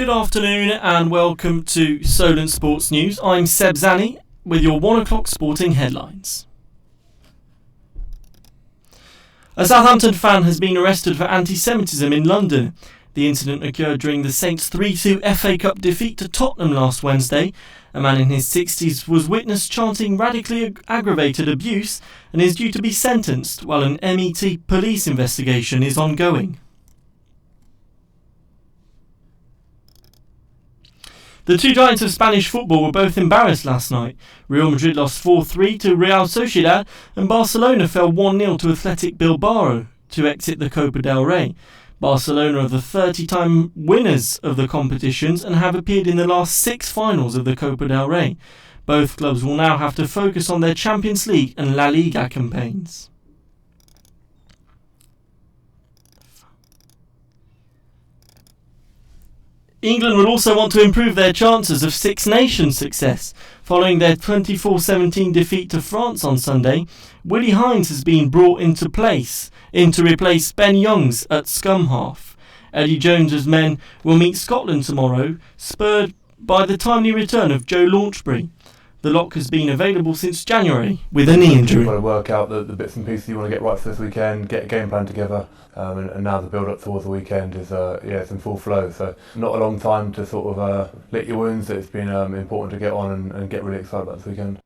Good afternoon and welcome to Solent Sports News. I'm Seb Zani with your 1 o'clock sporting headlines. A Southampton fan has been arrested for anti-Semitism in London. The incident occurred during the Saints' 3-2 FA Cup defeat to Tottenham last Wednesday. A man in his 60s was witnessed chanting radically aggravated abuse and is due to be sentenced while an MET police investigation is ongoing. The two giants of Spanish football were both embarrassed last night. Real Madrid lost 4-3 to Real Sociedad and Barcelona fell 1-0 to Athletic Bilbao to exit the Copa del Rey. Barcelona are the 30-time winners of the competitions and have appeared in the last 6 finals of the Copa del Rey. Both clubs will now have to focus on their Champions League and La Liga campaigns. England will also want to improve their chances of Six Nations success. Following their 24-17 defeat to France on Sunday, Willie Hines has been brought into place to replace Ben Youngs at scum half. Eddie Jones's men will meet Scotland tomorrow, spurred by the timely return of Joe Launchbury. The lock has been available since January with a knee injury. You've got to work out the bits and pieces you want to get right for this weekend, get a game plan together, and now the build-up towards the weekend is it's in full flow. So not a long time to sort of lick your wounds. It's been important to get on and get really excited about this weekend.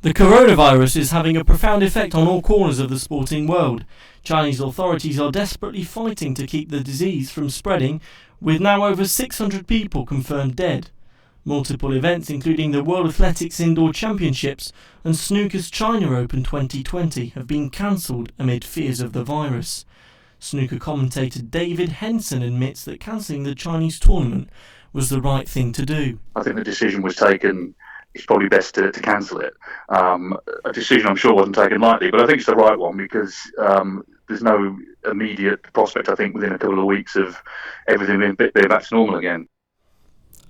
The coronavirus is having a profound effect on all corners of the sporting world. Chinese authorities are desperately fighting to keep the disease from spreading, with now over 600 people confirmed dead. Multiple events, including the World Athletics Indoor Championships and Snooker's China Open 2020, have been cancelled amid fears of the virus. Snooker commentator David Henson admits that cancelling the Chinese tournament was the right thing to do. I think the decision was taken. It's probably best to cancel it. A decision I'm sure wasn't taken lightly, but I think it's the right one because there's no immediate prospect, I think, within a couple of weeks of everything being back to normal again.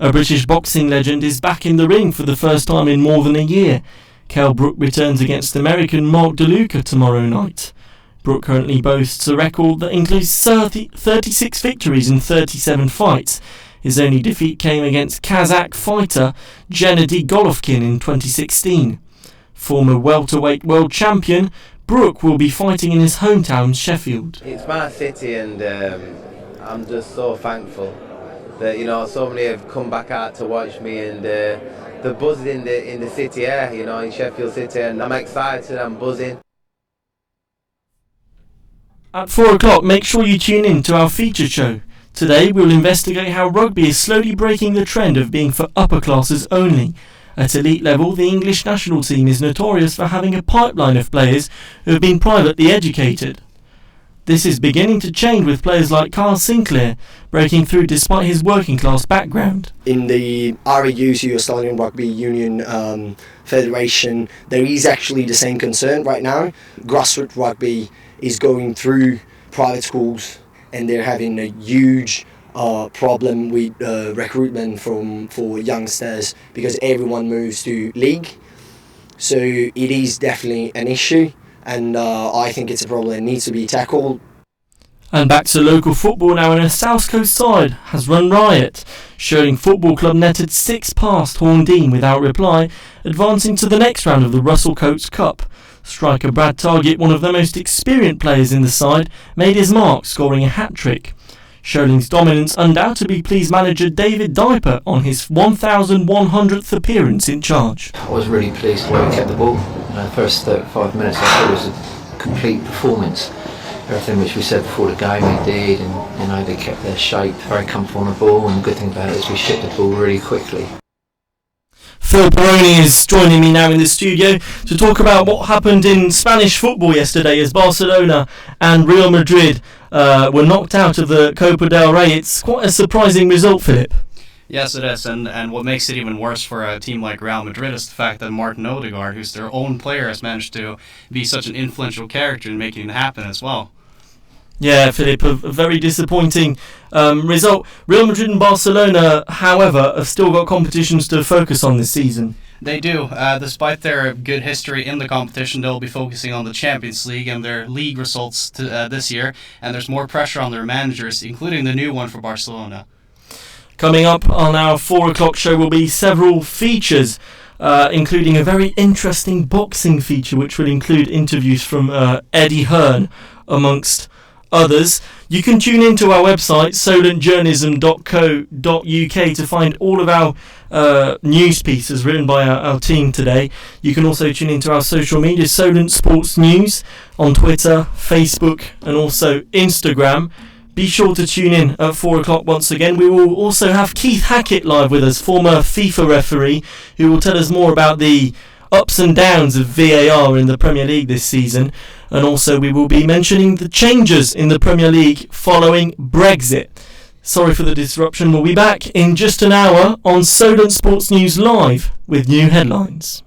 A British boxing legend is back in the ring for the first time in more than a year. Kell Brook returns against American Mark DeLuca tomorrow night. Brook currently boasts a record that includes 36 victories in 37 fights. His only defeat came against Kazakh fighter Gennady Golovkin in 2016. Former welterweight world champion, Brook will be fighting in his hometown Sheffield. It's my city and I'm just so thankful that so many have come back out to watch me and the buzz in the city here, in Sheffield City, and I'm excited, I'm buzzing. At 4 o'clock, make sure you tune in to our feature show. Today we'll investigate how rugby is slowly breaking the trend of being for upper classes only. At elite level, the English national team is notorious for having a pipeline of players who have been privately educated. This is beginning to change with players like Carl Sinclair breaking through despite his working class background. In the RAUC, Australian Rugby Union Federation, there is actually the same concern right now. Grassroots rugby is going through private schools and they're having a huge problem with recruitment for youngsters because everyone moves to league. So it is definitely an issue, and I think it's a problem that needs to be tackled. And back to local football now, and a South Coast side has run riot. Shirling Football Club netted 6 past Horndean without reply, advancing to the next round of the Russell Coates Cup. Striker Brad Targett, one of the most experienced players in the side, made his mark, scoring a hat-trick. Shirling's dominance undoubtedly pleased manager David Diper on his 1,100th appearance in charge. I was really pleased the way we kept the ball. The first 35 minutes I thought it was a complete performance. Everything which we said before the game we did, and they kept their shape, very comfortable on the ball, and the good thing about it is we shipped the ball really quickly. Phil Peroni is joining me now in the studio to talk about what happened in Spanish football yesterday as Barcelona and Real Madrid were knocked out of the Copa del Rey. It's quite a surprising result, Philip. Yes, it is, and what makes it even worse for a team like Real Madrid is the fact that Martin Odegaard, who's their own player, has managed to be such an influential character in making it happen as well. Yeah, Philip, a very disappointing result. Real Madrid and Barcelona, however, have still got competitions to focus on this season. They do. Despite their good history in the competition, they'll be focusing on the Champions League and their league results this year, and there's more pressure on their managers, including the new one for Barcelona. Coming up on our 4 o'clock show will be several features, including a very interesting boxing feature, which will include interviews from Eddie Hearn, amongst others. You can tune into our website, solentjournalism.co.uk, to find all of our news pieces written by our team today. You can also tune into our social media, Solent Sports News, on Twitter, Facebook, and also Instagram. Be sure to tune in at 4 o'clock once again. We will also have Keith Hackett live with us, former FIFA referee, who will tell us more about the ups and downs of VAR in the Premier League this season. And also we will be mentioning the changes in the Premier League following Brexit. Sorry for the disruption. We'll be back in just an hour on Solent Sports News Live with new headlines.